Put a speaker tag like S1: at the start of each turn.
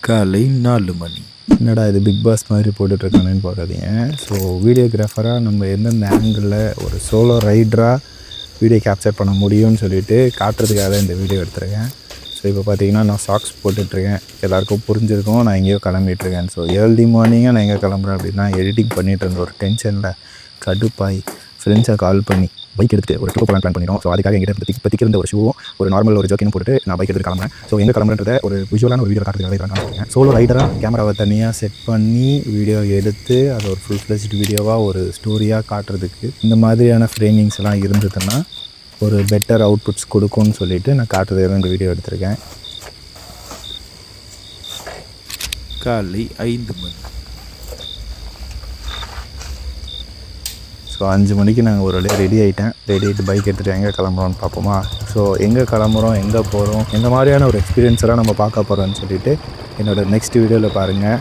S1: காலை 4 மணி.
S2: என்னடா இது பிக் பாஸ் மாதிரி போட்டுட்ருக்கானேன்னு பார்க்காதீங்க. ஸோ வீடியோகிராஃபராக நம்ம எந்தெந்த ஆங்கிளில் ஒரு சோலோ ரைடராக வீடியோ கேப்சர் பண்ண முடியும்னு சொல்லிட்டு காட்டுறதுக்காக தான் இந்த வீடியோ எடுத்துருக்கேன். ஸோ இப்போ பார்த்தீங்கன்னா நான் சாக்ஸ் போட்டுட்ருக்கேன். எல்லாேருக்கும் புரிஞ்சிருக்கும் நான் எங்கேயோ கிளம்பிட்டுருக்கேன். ஸோ ஏர்லி மார்னிங்காக நான் எங்கே கிளம்புறேன் அப்படின்னா எடிட்டிங் பண்ணிகிட்டு இருந்த ஒரு டென்ஷனில் கடுப்பாய் ஃப்ரெண்ட்ஸை கால் பண்ணி பைக் எடுத்துகிட்டு ஒரு ட்ரிப் பிளான் பண்ணிடும். ஸோ அதுக்காக எங்கிட்ட இப்போதைக்கு இருந்த ஒரு ஷூவும் ஒரு நார்மல் ஒரு ஜோக்கின்னு போட்டு நான் பைக் எடுத்து கிளம்புறேன். ஸோ எங்கே கிளம்புறத ஒரு விஷுவலான ஒரு வீடியோ காட்டுறதுக்காக காமிச்சிருக்கேன். சோலோ ரைடராக கேமராவை தனியாக செட் பண்ணி வீடியோ எடுத்து அதை ஒரு ஃபுல் ஃப்ளெஜ்டு வீடியோவாக ஒரு ஸ்டோரியாக காட்டுறதுக்கு இந்த மாதிரியான ஃப்ரேமிங்ஸ் எல்லாம் இருந்ததுன்னா ஒரு பெட்டர் அவுட்புட்ஸ் கொடுக்கும்னு சொல்லிவிட்டு நான் காட்டுறதுக்காக இந்த வீடியோ எடுத்திருக்கேன்.
S1: காலை 5 மணி.
S2: ஸோ 5 மணிக்கு நாங்கள் ஒரு வழியாக ரெடி ஆகிட்டேன். ரெடி ஆகிட்டு பைக் எடுத்துகிட்டு எங்கே கிளம்புறோன்னு பார்ப்போமா. ஸோ எங்கே கிளம்புறோம், எங்கே போகிறோம், எந்த மாதிரியான ஒரு எக்ஸ்பீரியன்ஸெல்லாம் நம்ம பார்க்க போகிறோன்னு சொல்லிவிட்டு என்னோடய நெக்ஸ்ட் வீடியோவில் பாருங்கள்.